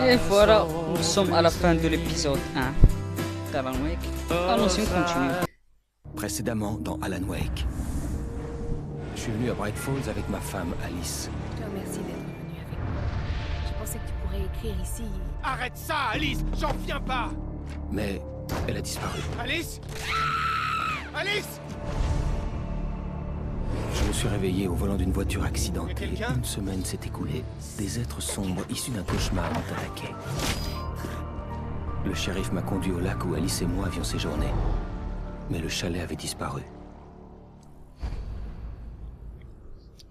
Et voilà, nous sommes à la fin de l'épisode 1 d'Alan Wake. Allons-y, on continue. Précédemment dans Alan Wake. Je suis venu à Bright Falls avec ma femme Alice. Je te remercie d'être venu avec moi. Je pensais que tu pourrais écrire ici. Arrête ça, Alice! J'en reviens pas! Mais elle a disparu. Alice! Alice! Je me suis réveillé au volant d'une voiture accidentée. Y a quelqu'un? Une semaine s'est écoulée. Des êtres sombres issus d'un cauchemar m'ont attaqué. Le shérif m'a conduit au lac où Alice et moi avions séjourné. Mais le chalet avait disparu.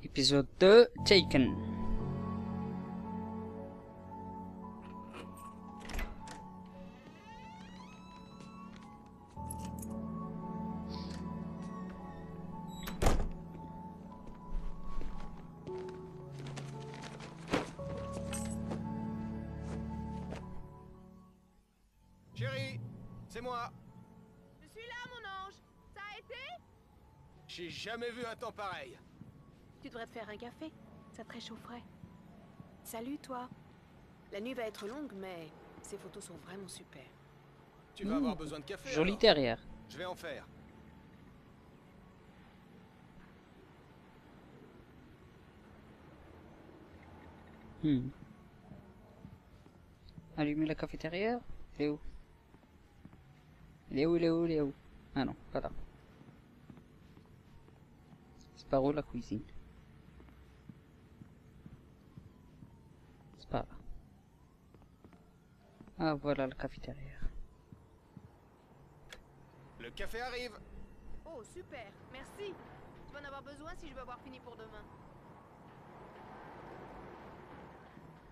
Épisode 2, Taken. Chérie, c'est moi. Je suis là, mon ange. Ça a été? J'ai jamais vu un temps pareil. Tu devrais te faire un café. Ça te réchaufferait. Salut, toi. La nuit va être longue, mais ces photos sont vraiment super. Tu vas avoir besoin de café. Joli alors. derrière. Je vais en faire. Allumer la cafétéria. Il est où? Il est où? Il est où? Il est où? Ah non, pas là. C'est par où la cuisine? C'est pas là. Ah voilà la cafétéria. Le café arrive. Oh, super. Merci. Tu vas en avoir besoin si je veux avoir fini pour demain.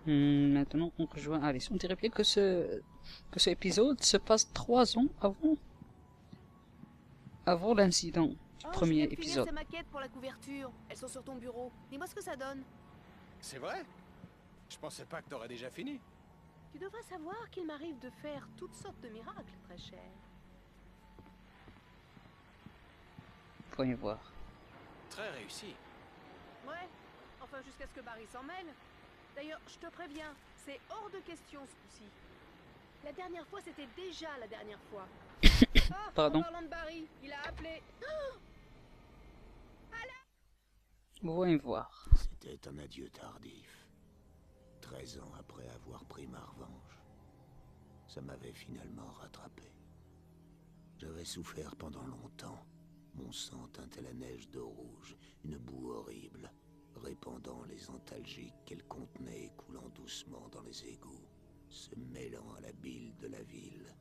Maintenant on rejoint Alice. On dirait bien que ce épisode se passe 3 ans avant l'incident du premier je viens de finir épisode. ces maquettes pour la couverture. Elles sont sur ton bureau. Dis-moi ce que ça donne. C'est vrai? Je pensais pas que t'aurais déjà fini. Tu devrais savoir qu'il m'arrive de faire toutes sortes de miracles, très cher. Voyons voir. Très réussi. Ouais. Enfin, jusqu'à ce que Barry s'en mêle. D'ailleurs, je te préviens, c'est hors de question ce coup-ci. La dernière fois, c'était déjà la dernière fois. Ah, Pardon. en parlant de Barry, il a appelé. Voyons voir. C'était un adieu tardif. 13 ans après avoir pris ma revanche. Ça m'avait finalement rattrapé. J'avais souffert pendant longtemps. Mon sang teintait la neige de rouge, une boue horrible, répandant les antalgiques qu'elle contenait et coulant doucement dans les égouts, se mêlant à la bile de la ville,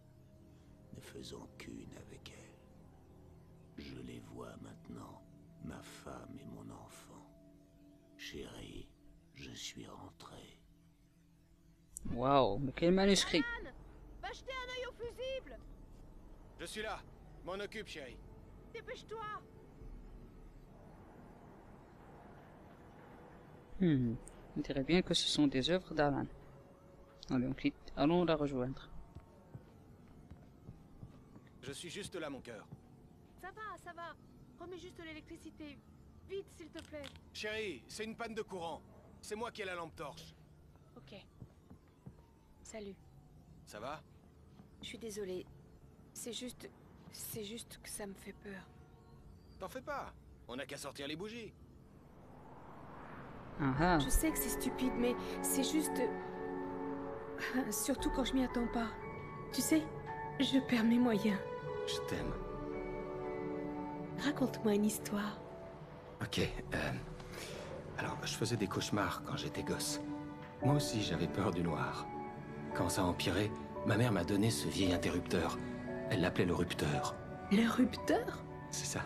ne faisant qu'une avec elle. Je les vois maintenant, ma femme et mon enfant. Chérie, je suis rentré. Waouh, mais quel manuscrit. Alan, va jeter un œil au fusible. Je suis là. M'en occupe, chérie. Dépêche-toi. On dirait bien que ce sont des œuvres d'Alan. Allez, on quitte. Allons la rejoindre. Je suis juste là, mon cœur. Ça va, ça va. Remets juste l'électricité. Vite, s'il te plaît. Chérie, c'est une panne de courant. C'est moi qui ai la lampe torche. Ok. Salut. Ça va? Je suis désolée. C'est juste que ça me fait peur. T'en fais pas. On n'a qu'à sortir les bougies. Ah ah. Je sais que c'est stupide, mais c'est juste... Surtout quand je m'y attends pas. Tu sais, je perds mes moyens. Je t'aime. Raconte-moi une histoire. Ok, alors, je faisais des cauchemars quand j'étais gosse. Moi aussi, j'avais peur du noir. Quand ça a empiré, ma mère m'a donné ce vieil interrupteur. Elle l'appelait le rupteur. Le rupteur? C'est ça.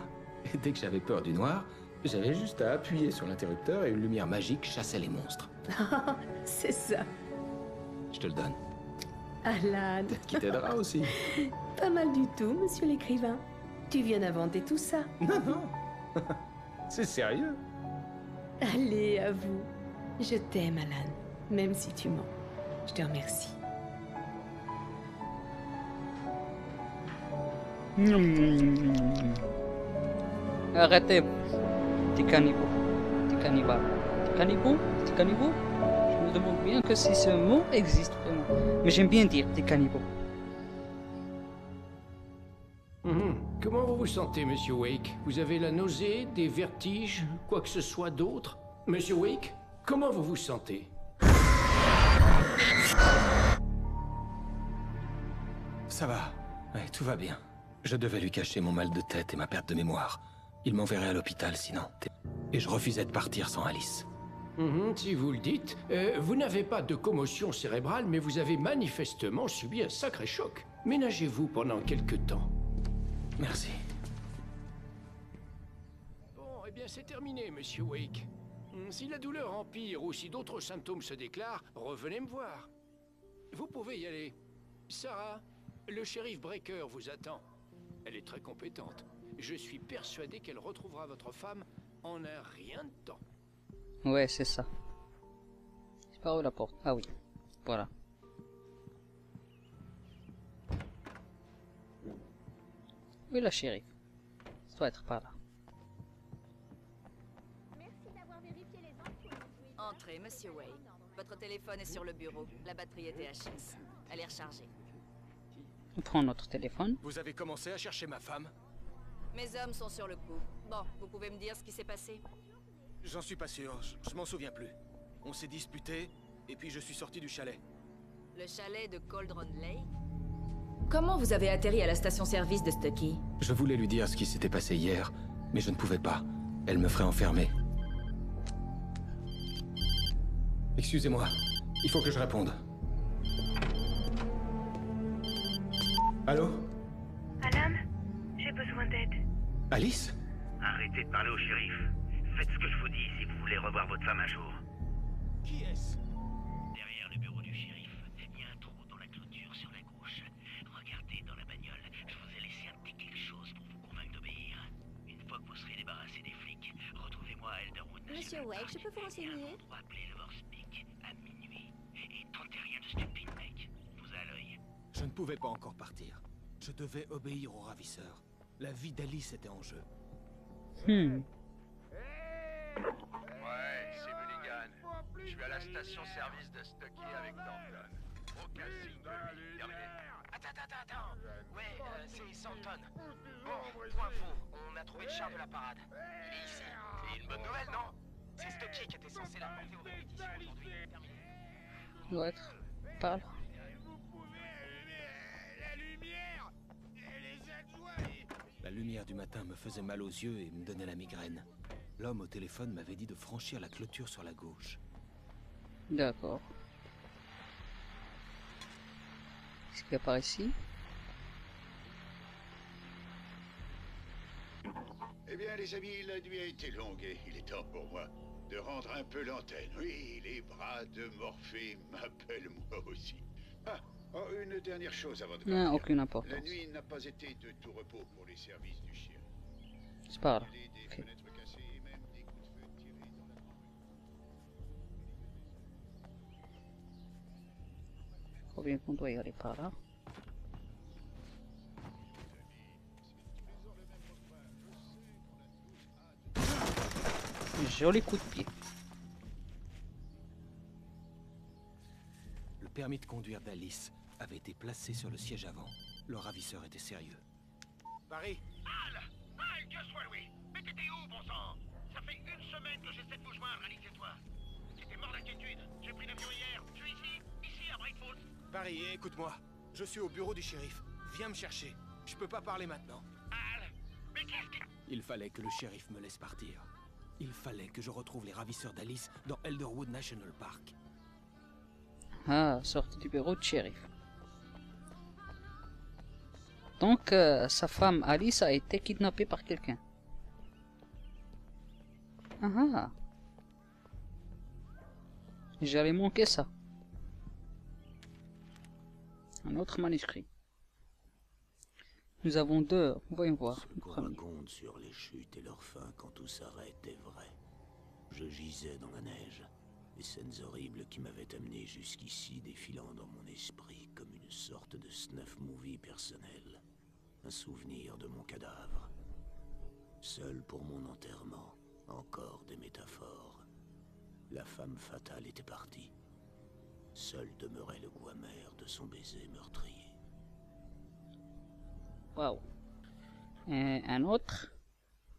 Et dès que j'avais peur du noir, j'avais juste à appuyer sur l'interrupteur et une lumière magique chassait les monstres. C'est ça. Je te le donne. Alan. Qui t'aidera aussi. Pas mal du tout, monsieur l'écrivain. Tu viens d'inventer tout ça. Non, non. C'est sérieux. Allez, à vous. Je t'aime, Alan. Même si tu mens. Je te remercie. Arrêtez. Petit cannibaux. Petit cannibal. Petit cannibaux? Petit cannibaux? Je me me demande bien que si ce mot existe vraiment. Mais j'aime bien dire des cannibaux. Comment vous vous sentez, Monsieur Wake? Vous avez la nausée, des vertiges, quoi que ce soit d'autre? Monsieur Wake, comment vous vous sentez? Ça va. Ouais, tout va bien. Je devais lui cacher mon mal de tête et ma perte de mémoire. Il m'enverrait à l'hôpital sinon. Et je refusais de partir sans Alice. Si vous le dites. Vous n'avez pas de commotion cérébrale, mais vous avez manifestement subi un sacré choc. Ménagez-vous pendant quelque temps. Merci. Bon, eh bien c'est terminé, Monsieur Wake. Si la douleur empire ou si d'autres symptômes se déclarent, revenez me voir. Vous pouvez y aller. Sarah, le shérif Breaker vous attend. Elle est très compétente. Je suis persuadé qu'elle retrouvera votre femme en un rien de temps. Ouais, c'est ça. C'est par où la porte? Ah oui. Voilà. Où est la shérif? Ça doit être par là. Entrez, Monsieur Wake. Votre téléphone est sur le bureau. La batterie est THX. Elle est rechargée. On prend notre téléphone. Vous avez commencé à chercher ma femme? Mes hommes sont sur le coup. Bon, vous pouvez me dire ce qui s'est passé? J'en suis pas sûr, je m'en souviens plus. On s'est disputé, et puis je suis sorti du chalet. Le chalet de Cauldron Lake? Comment vous avez atterri à la station-service de Stucky? Je voulais lui dire ce qui s'était passé hier, mais je ne pouvais pas. Elle me ferait enfermer. Excusez-moi, il faut que je réponde. Allô? Alan, j'ai besoin d'aide. Alice? Arrêtez de parler au shérif. Faites ce que je vous dis si vous voulez revoir votre femme un jour. Qui est-ce? Derrière le bureau du shérif, il y a un trou dans la clôture sur la gauche. Regardez dans la bagnole, je vous ai laissé un petit quelque chose pour vous convaincre d'obéir. Une fois que vous serez débarrassé des flics, retrouvez-moi à Elderwood. Monsieur Wake, je peux vous renseigner? Pour appeler le Horsepeak à minuit. Et tentez rien de stupide, mec. Vous a l'œil. Je ne pouvais pas encore partir. Je devais obéir au ravisseur. La vie d'Alice était en jeu. Hmm. Ouais, c'est Mulligan. Je suis à la station-service de Stucky avec Thornton. Aucun signe de lui. Terminé. Attends. Ouais, c'est Santon. Bon, point info, on a trouvé le char de la parade. Il est ici. Et une bonne nouvelle, non? C'est Stucky qui était censé l'apporter aux répétitions aujourd'hui. Terminé. Doit être par là. La lumière du matin me faisait mal aux yeux et me donnait la migraine. L'homme au téléphone m'avait dit de franchir la clôture sur la gauche. D'accord. Qu'est-ce qu'il y a par ici? Eh bien, les amis, la nuit a été longue et il est temps pour moi de rendre un peu l'antenne. Oui, les bras de Morphée m'appellent moi aussi. Une dernière chose avant de partir. Non, aucune importance. La nuit n'a pas été de tout repos pour les services du chien. C'est par là. Des Ok. fenêtres cassées et même des coups de feu tirés dans la rue. Je crois bien qu'on doit y aller par là. Joli coup de pied. Le permis de conduire d'Alice avait été placé sur le siège avant. Le ravisseur était sérieux. Barry? Al, que soit Louis. Mais t'étais où, bon sang? Ça fait une semaine que j'essaie de vous joindre, Alice et toi. J'étais mort d'inquiétude. J'ai pris l'avion hier. Je suis ici à Bright Falls. Barry, écoute-moi. Je suis au bureau du shérif. Viens me chercher. Je peux pas parler maintenant. Al, mais qu'est-ce que... Il fallait que le shérif me laisse partir. Il fallait que je retrouve les ravisseurs d'Alice dans Elderwood National Park. Ah, sortie du bureau de shérif. Donc, sa femme Alice a été kidnappée par quelqu'un. Ah. J'allais manquer ça. Un autre manuscrit. Nous avons deux. Voyons voir. Ce qu'on raconte sur les chutes et leur fin quand tout s'arrête est vrai. Je gisais dans la neige. Les scènes horribles qui m'avaient amené jusqu'ici défilant dans mon esprit comme une sorte de snuff movie personnel. Un souvenir de mon cadavre. Seul pour mon enterrement, encore des métaphores. La femme fatale était partie. Seul demeurait le goût amer de son baiser meurtrier. Waouh. Un autre.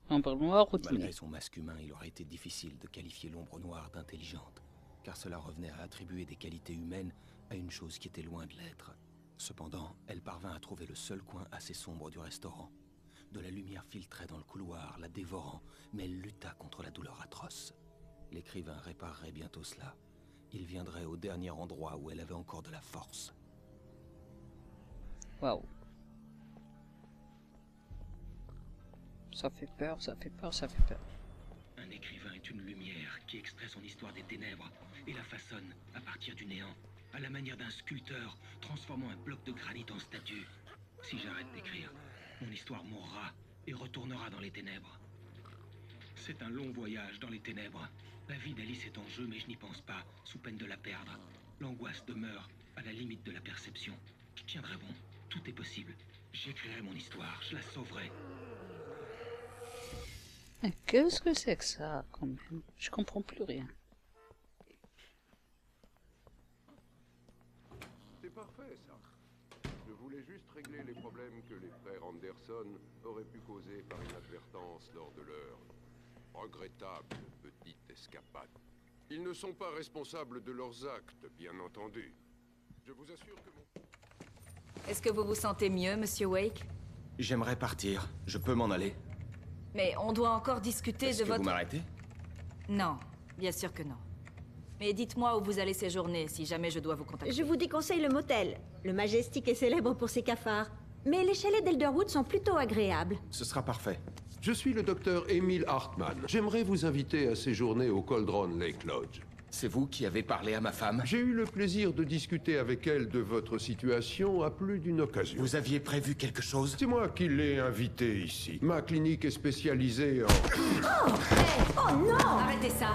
Ombre noire routinier. Malgré son masque humain, il aurait été difficile de qualifier l'ombre noire d'intelligente, car cela revenait à attribuer des qualités humaines à une chose qui était loin de l'être. Cependant, elle parvint à trouver le seul coin assez sombre du restaurant. De la lumière filtrait dans le couloir, la dévorant, mais elle lutta contre la douleur atroce. L'écrivain réparerait bientôt cela. Il viendrait au dernier endroit où elle avait encore de la force. Waouh. Ça fait peur, ça fait peur, ça fait peur. Un écrivain est une lumière qui extrait son histoire des ténèbres et la façonne à partir du néant, à la manière d'un sculpteur transformant un bloc de granit en statue. Si j'arrête d'écrire, mon histoire mourra et retournera dans les ténèbres. C'est un long voyage dans les ténèbres. La vie d'Alice est en jeu, mais je n'y pense pas, sous peine de la perdre. L'angoisse demeure à la limite de la perception. Je tiendrai bon, tout est possible. J'écrirai mon histoire, je la sauverai. Mais qu'est-ce que c'est que ça, quand même? Je comprends plus rien. C'est parfait, ça. Je voulais juste régler les problèmes que les frères Anderson auraient pu causer par inadvertance lors de leur regrettable petite escapade. Ils ne sont pas responsables de leurs actes, bien entendu. Je vous assure que mon... Est-ce que vous vous sentez mieux, Monsieur Wake? J'aimerais partir. Je peux m'en aller. Mais on doit encore discuter de Est-ce que votre... vous m'arrêtez? Non, bien sûr que non. Mais dites-moi où vous allez séjourner, si jamais je dois vous contacter. Je vous déconseille le motel. Le Majestic est célèbre pour ses cafards. Mais les chalets d'Elderwood sont plutôt agréables. Ce sera parfait. Je suis le docteur Emile Hartman. J'aimerais vous inviter à séjourner au Cauldron Lake Lodge. C'est vous qui avez parlé à ma femme? J'ai eu le plaisir de discuter avec elle de votre situation à plus d'une occasion. Vous aviez prévu quelque chose? C'est moi qui l'ai invitée ici. Ma clinique est spécialisée en... Oh! Hey! Oh non! Arrêtez ça!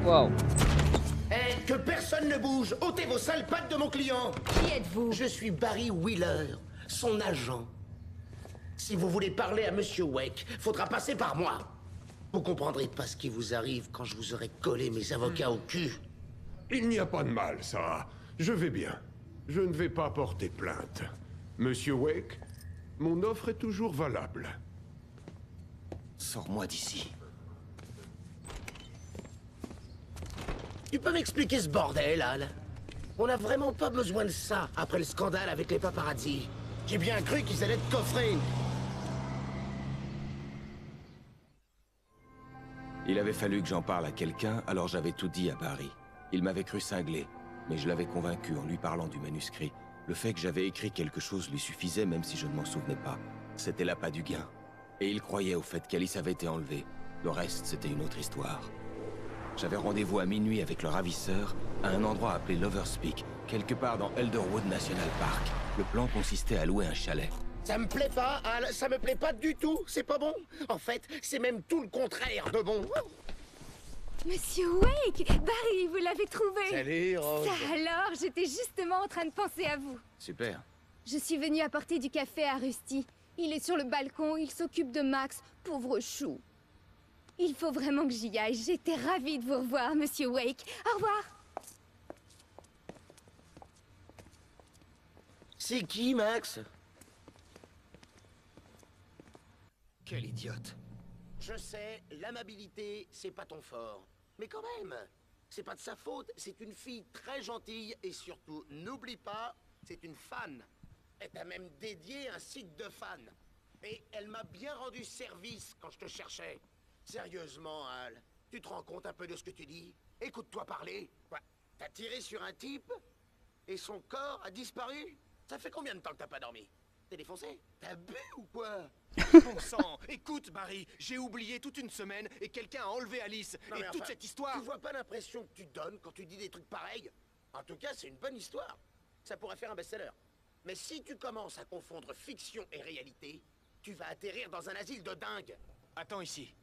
Waouh. Eh, que personne ne bouge! Ôtez vos sales pattes de mon client! Qui êtes-vous? Je suis Barry Wheeler, son agent. Si vous voulez parler à Monsieur Wake, faudra passer par moi. Vous comprendrez pas ce qui vous arrive quand je vous aurai collé mes avocats au cul. Il n'y a pas de mal, Sarah. Je vais bien. Je ne vais pas porter plainte. Monsieur Wake, mon offre est toujours valable. Sors-moi d'ici. Tu peux m'expliquer ce bordel, Al? On n'a vraiment pas besoin de ça après le scandale avec les paparazzi. J'ai bien cru qu'ils allaient te coffrer. Il avait fallu que j'en parle à quelqu'un, alors j'avais tout dit à Barry. Il m'avait cru cinglé, mais je l'avais convaincu en lui parlant du manuscrit. Le fait que j'avais écrit quelque chose lui suffisait même si je ne m'en souvenais pas. C'était l'appât du gain. Et il croyait au fait qu'Alice avait été enlevée. Le reste, c'était une autre histoire. J'avais rendez-vous à minuit avec le ravisseur, à un endroit appelé Lover's Peak, quelque part dans Elderwood National Park. Le plan consistait à louer un chalet. Ça me plaît pas, Al, ça me plaît pas du tout, c'est pas bon. En fait, c'est même tout le contraire de bon. Monsieur Wake, Barry, vous l'avez trouvé. Salut, Rose. Ça alors, j'étais justement en train de penser à vous. Super. Je suis venue apporter du café à Rusty. Il est sur le balcon, il s'occupe de Max, pauvre chou. Il faut vraiment que j'y aille. J'étais ravie de vous revoir, Monsieur Wake. Au revoir. C'est qui, Max? Quel idiote. Je sais, l'amabilité, c'est pas ton fort. Mais quand même, c'est pas de sa faute. C'est une fille très gentille et surtout, n'oublie pas, c'est une fan. Elle t'a même dédié un site de fans. Et elle m'a bien rendu service quand je te cherchais. Sérieusement, Al, tu te rends compte un peu de ce que tu dis? Écoute-toi parler. Quoi? T'as tiré sur un type et son corps a disparu? Ça fait combien de temps que t'as pas dormi? T'es défoncé? T'as bu ou quoi? Bon sang, écoute Barry, j'ai oublié toute une semaine et quelqu'un a enlevé Alice. Non, et mais toute enfin, cette histoire... Tu vois pas l'impression que tu donnes quand tu dis des trucs pareils? En tout cas, c'est une bonne histoire. Ça pourrait faire un best-seller. Mais si tu commences à confondre fiction et réalité, tu vas atterrir dans un asile de dingue. Attends ici.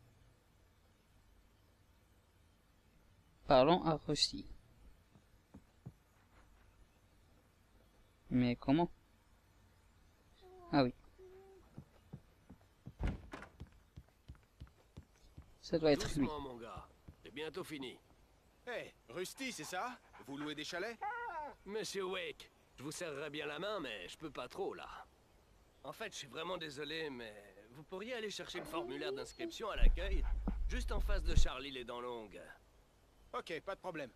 Parlons à Rusty. Mais comment? Ah oui. Ça doit être lui. Doucement, mon gars. C'est bientôt fini. Hey, Rusty, c'est ça? Vous louez des chalets? Monsieur Wake, je vous serrerai bien la main, mais je peux pas trop, là. En fait, je suis vraiment désolé, mais vous pourriez aller chercher le formulaire d'inscription à l'accueil, juste en face de Charlie les Dents Longues. Ok, pas de problème.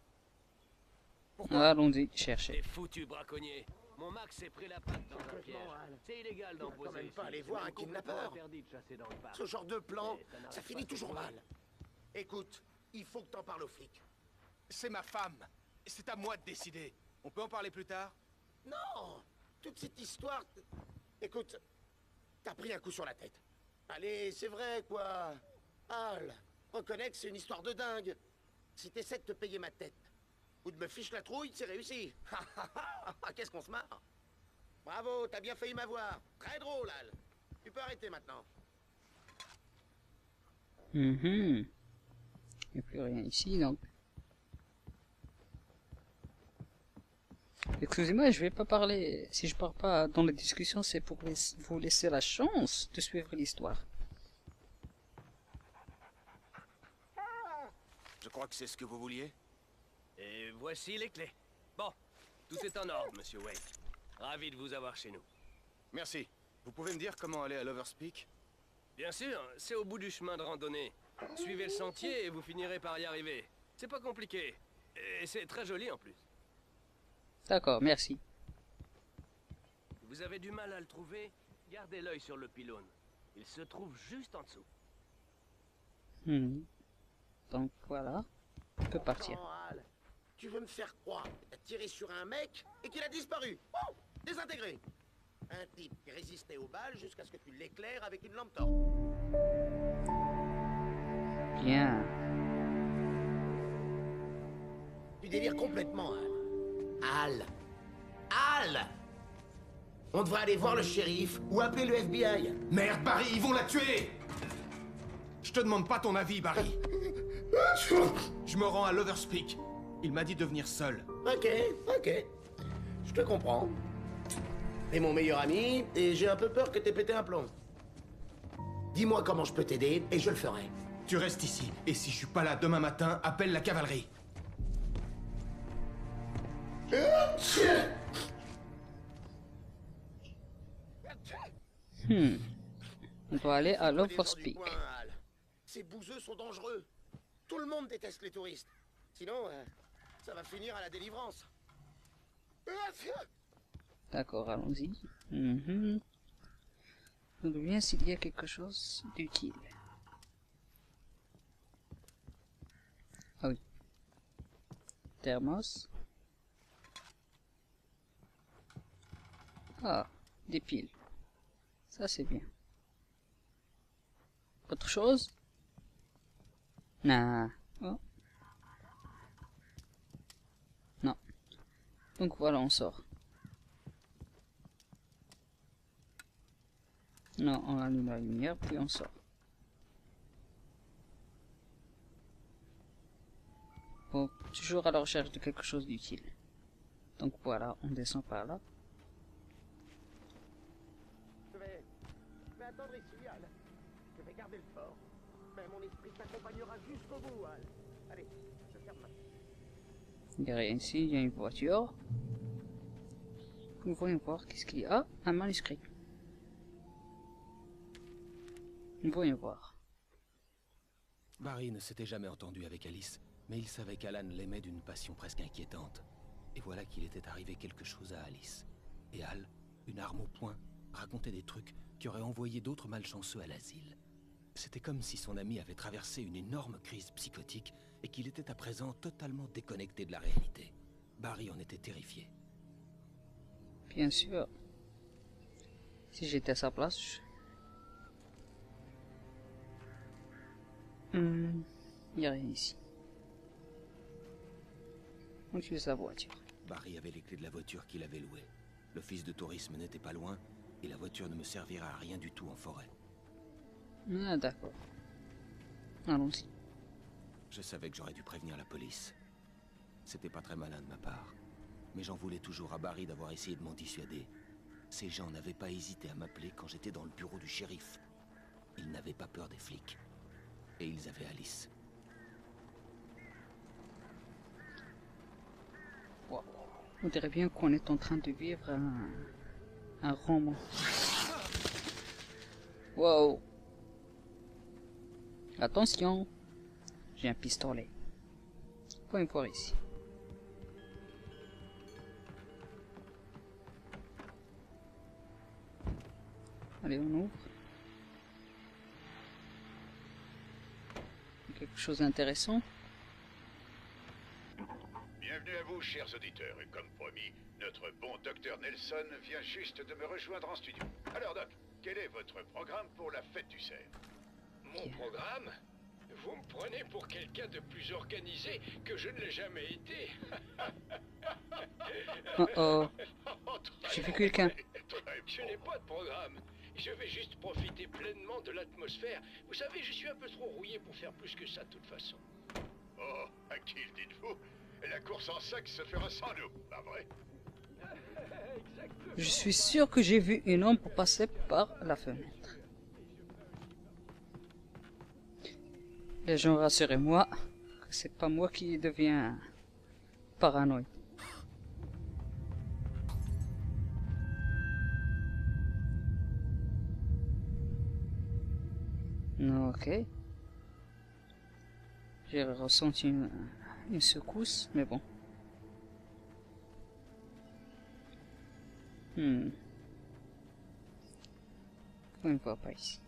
Allons-y, chercher. Les foutus braconniers. Mon Max s'est pris la patte dans un piège. C'est illégal d'emposer. Quand même pas aller voir un kidnappeur. Ce genre de plan, ça finit toujours mal. Écoute, il faut que t'en parles aux flics. C'est ma femme. C'est à moi de décider. On peut en parler plus tard? Non! Toute cette histoire... Écoute, t'as pris un coup sur la tête. Allez, c'est vrai, quoi. Al, reconnais que c'est une histoire de dingue. Si t'essaies de te payer ma tête, ou de me fiche la trouille, c'est réussi. Qu'est-ce qu'on se marre? Bravo, t'as bien failli m'avoir. Très drôle, Al. Tu peux arrêter maintenant. Il n'y a plus rien ici, donc. Excusez-moi, je vais pas parler. Si je parle pas dans la discussion, c'est pour vous laisser la chance de suivre l'histoire. Je crois que c'est ce que vous vouliez. Et voici les clés. Bon, tout est en ordre, monsieur Wake. Ravi de vous avoir chez nous. Merci. Vous pouvez me dire comment aller à Loverspeak? Bien sûr, c'est au bout du chemin de randonnée. Suivez le sentier et vous finirez par y arriver. C'est pas compliqué. Et c'est très joli en plus. D'accord, merci. Vous avez du mal à le trouver? Gardez l'œil sur le pylône. Il se trouve juste en dessous. Donc voilà, on peut partir. Attends, Al, tu veux me faire croire que t'as tiré sur un mec et qu'il a disparu? Oh, désintégré. Un type qui résistait aux balles jusqu'à ce que tu l'éclaires avec une lampe torche. Bien. Tu délires complètement, Al. Al! Al! On devrait aller voir le shérif ou appeler le FBI. Merde, Barry, ils vont la tuer! Je te demande pas ton avis, Barry. Je me rends à Loverspeak. Il m'a dit de venir seul. Ok. Je te comprends. T'es mon meilleur ami et j'ai un peu peur que t'aies pété un plomb. Dis-moi comment je peux t'aider et je le ferai. Tu restes ici, et si je suis pas là demain matin, appelle la cavalerie. On doit aller à Loverspeak. Ces bouseux sont dangereux. Tout le monde déteste les touristes. Sinon, ça va finir à la délivrance. D'accord, allons-y. Je me souviens s'il y a quelque chose d'utile. Ah oui. Thermos. Ah, des piles. Ça c'est bien. Autre chose? Non. Oh. Non. Donc voilà, on sort. Non, on allume la lumière, puis on sort. Bon, toujours à la recherche de quelque chose d'utile. Donc voilà, on descend par là. Je vais attendre ici, Al. Je vais garder le fort. Mais mon esprit t'accompagnera jusqu'au bout, Al. Allez, je ferme ma... Derrière ici, il y a une voiture. Nous voyons voir qu'est-ce qu'il y a. Un manuscrit. Nous voyons voir. Barry ne s'était jamais entendu avec Alice, mais il savait qu'Alan l'aimait d'une passion presque inquiétante. Et voilà qu'il était arrivé quelque chose à Alice. Et Al, une arme au poing, racontait des trucs qui auraient envoyé d'autres malchanceux à l'asile. C'était comme si son ami avait traversé une énorme crise psychotique et qu'il était à présent totalement déconnecté de la réalité. Barry en était terrifié. Bien sûr. Si j'étais à sa place, il n'y a rien ici. On utilise sa voiture. Barry avait les clés de la voiture qu'il avait louée. L'office de tourisme n'était pas loin, et la voiture ne me servira à rien du tout en forêt. Ah d'accord. Allons-y. Je savais que j'aurais dû prévenir la police. C'était pas très malin de ma part. Mais j'en voulais toujours à Barry d'avoir essayé de m'en dissuader. Ces gens n'avaient pas hésité à m'appeler quand j'étais dans le bureau du shérif. Ils n'avaient pas peur des flics. Et ils avaient Alice. On dirait bien qu'on est en train de vivre un roman. Wow. Attention. J'ai un pistolet. Pas une fois ici. Allez, on ouvre. Quelque chose d'intéressant. Bienvenue à vous, chers auditeurs, et comme promis, notre bon docteur Nelson vient juste de me rejoindre en studio. Alors Doc, quel est votre programme pour la fête du cerf? Mon programme? Vous me prenez pour quelqu'un de plus organisé que je ne l'ai jamais été. Oh oh. J'ai vu quelqu'un. Je n'ai pas de programme. Je vais juste profiter pleinement de l'atmosphère. Vous savez, je suis un peu trop rouillé pour faire plus que ça de toute façon. Oh, à qui le dites-vous? La course en sac se fera sans nous, pas vrai? Je suis sûr que j'ai vu une ombre passer par la fenêtre. Les gens, rassurez-moi que c'est pas moi qui deviens paranoïde. Ok. J'ai ressenti une secousse, mais bon. On ne voit pas ici.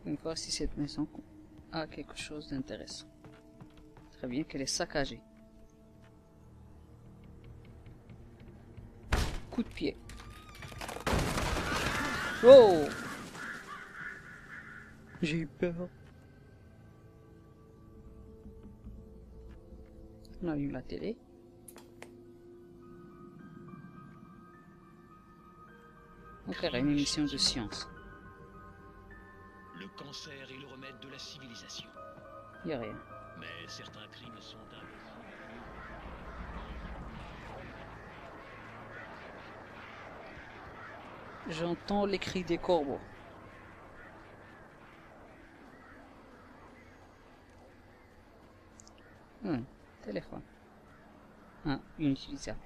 On va voir si cette maison a quelque chose d'intéressant. Très bien qu'elle est saccagée. Coup de pied. Oh! J'ai eu peur. On allume la télé. Ok, une émission de science. Le cancer est le remède de la civilisation. Y a rien. Mais certains crimes sont invisibles. J'entends les cris des corbeaux. Téléphone. Inutilisable.